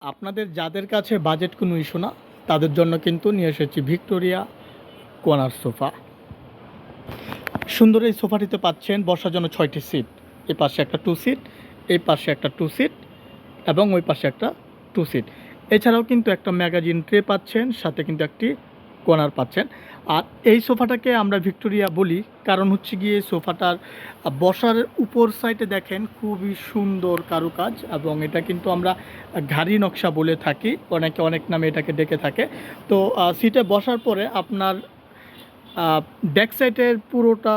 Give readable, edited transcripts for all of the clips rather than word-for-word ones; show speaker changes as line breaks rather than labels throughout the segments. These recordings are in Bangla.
আপনাদের যাদের কাছে বাজেট কোনো ইস্যু না, তাদের জন্য কিন্তু নিয়ে এসেছি ভিক্টোরিয়া কর্নার সোফা। সুন্দর এই সোফাটিতে পাচ্ছেন বসার জন্য 6টি সিট। এই পাশে একটা 2 সিট, এই পাশে একটা 2 সিট এবং ওই পাশে একটা 2 সিট। এছাড়াও কিন্তু একটা ম্যাগাজিন ট্রে পাচ্ছেন, সাথে কিন্তু একটি কর্নার পাচ্ছেন। আর এই সোফাটাকে আমরা ভিক্টোরিয়া বলি কারণ হচ্ছে গিয়ে সোফাটার বসার উপর সাইডে দেখেন খুবই সুন্দর কারুকাজ, এবং এটা কিন্তু আমরা ঘাড়ি নকশা বলে থাকি, অনেকে অনেক নামে এটাকে ডেকে থাকে। তো সিটে বসার পরে আপনার ব্যাক সাইডের পুরোটা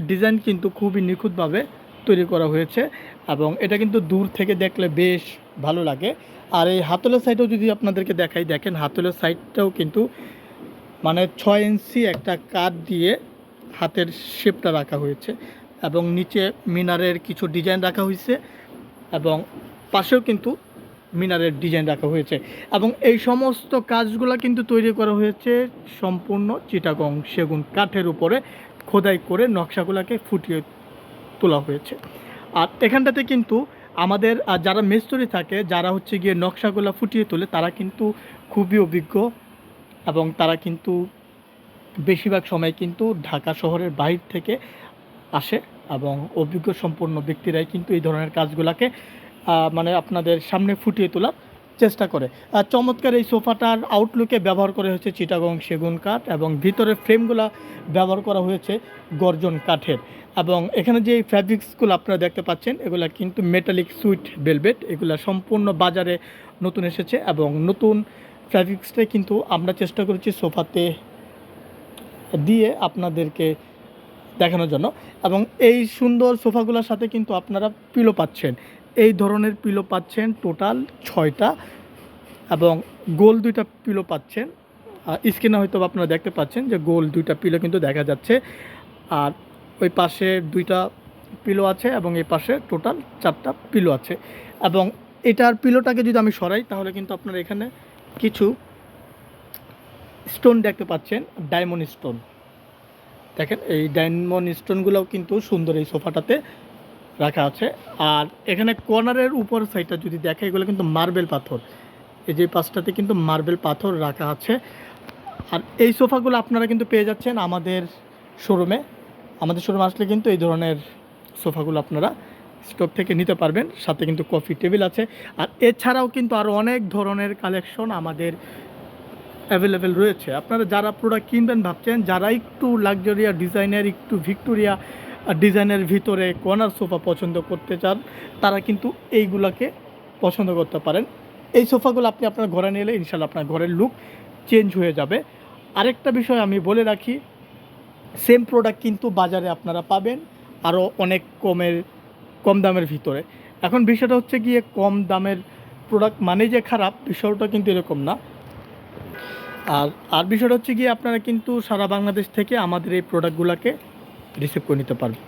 ডিজাইন কিন্তু খুবই নিখুঁতভাবে তৈরি করা হয়েছে, এবং এটা কিন্তু দূর থেকে দেখলে বেশ ভালো লাগে। আর এই হাতলের সাইডেও যদি আপনাদেরকে দেখাই, দেখেন হাতলের সাইডটাও কিন্তু মানে 6 ইঞ্চি একটা কাঠ দিয়ে হাতের শেপটা রাখা হয়েছে, এবং নিচে মিনারের কিছু ডিজাইন রাখা হয়েছে, এবং পাশেও কিন্তু মিনারের ডিজাইন রাখা হয়েছে। এবং এই সমস্ত কাজগুলো কিন্তু তৈরি করা হয়েছে সম্পূর্ণ চিটাগং সেগুন কাঠের উপরে খোদাই করে নকশাগুলোকে ফুটিয়ে তোলা হয়েছে। আর এখানটাতে কিন্তু আমাদের যারা মিস্ত্রি থাকে, যারা হচ্ছে গিয়ে নকশাগুলো ফুটিয়ে তোলে, তারা কিন্তু খুবই অভিজ্ঞ, এবং তারা কিন্তু বেশিরভাগ সময় কিন্তু ঢাকা শহরের বাইরে থেকে আসে, এবং অভিজ্ঞ সম্পন্ন ব্যক্তিরাই কিন্তু এই ধরনের কাজগুলোকে মানে আপনাদের সামনে ফুটিয়ে তোলার চেষ্টা করে। চমৎকার এই সোফাটার আউটলুকে ব্যবহার করা হয়েছে চিটাগং সেগুন কাঠ, এবং ভিতরের ফ্রেমগুলো ব্যবহার করা হয়েছে গর্জন কাঠের। এবং এখানে যে ফ্যাব্রিক্সগুলো আপনারা দেখতে পাচ্ছেন, এগুলো কিন্তু মেটালিক সুইট ভেলভেট, এগুলো সম্পূর্ণ বাজারে নতুন এসেছে, এবং নতুন ফ্যাব্রিক্সটাই কিন্তু আমরা চেষ্টা করেছি সোফাতে দিয়ে আপনাদেরকে দেখানোর জন্য। এবং এই সুন্দর সোফাগুলোর সাথে কিন্তু আপনারা পিলো পাচ্ছেন, এই ধরনের পিলো পাচ্ছেন টোটাল 6টা, এবং গোল 2টা পিলো পাচ্ছেন। স্ক্রিনে হয়তো আপনারা দেখতে পাচ্ছেন যে গোল 2টা পিলো কিন্তু দেখা যাচ্ছে, আর ওই পাশে 2টা পিলো আছে, এবং এই পাশে টোটাল 4টা পিলো আছে। এবং এটার পিলোটাকে যদি আমি সরাই, তাহলে কিন্তু আপনারা এখানে কিছু স্টোন দেখতে পাচ্ছেন, ডায়মন্ড স্টোন। দেখেন এই ডায়মন্ড স্টোনগুলোও কিন্তু সুন্দর এই সোফাটাতে রাখা আছে। আর এখানে কর্নারের উপর সাইডটা যদি দেখে, এগুলো কিন্তু মার্বেল পাথর, এই যে পাশটাতে কিন্তু মার্বেল পাথর রাখা আছে। আর এই সোফাগুলো আপনারা কিন্তু পেয়ে যাচ্ছেন আমাদের শোরুমে। আমাদের শোরুমে আসলে কিন্তু এই ধরনের সোফাগুলো আপনারা স্টক থেকে নিতে পারবেন, সাথে কিন্তু কফি টেবিল আছে। আর এছাড়াও কিন্তু আরও অনেক ধরনের কালেকশন আমাদের অ্যাভেলেবেল রয়েছে। আপনারা যারা প্রোডাক্ট কিনবেন ভাবছেন, যারা একটু লাক্সারিয়া ডিজাইনের, একটু ভিক্টোরিয়া ডিজাইনের ভিতরে কর্নার সোফা পছন্দ করতে চান, তারা কিন্তু এইগুলোকে পছন্দ করতে পারেন। এই সোফাগুলো আপনি আপনার ঘরে নিলে ইনশাল্লাহ আপনার ঘরের লুক চেঞ্জ হয়ে যাবে। আরেকটা বিষয় আমি বলে রাখি, সেম প্রোডাক্ট কিন্তু বাজারে আপনারা পাবেন আরও অনেক কম দামের ভিতরে। এখন বিষয়টা হচ্ছে গিয়ে কম দামের প্রোডাক্ট মানে যে খারাপ, বিষয়টা কিন্তু এরকম না। আর বিষয়টা হচ্ছে গিয়ে আপনারা কিন্তু সারা বাংলাদেশ থেকে আমাদের এই প্রোডাক্টগুলোকে রিসিভ করে নিতে পারবেন।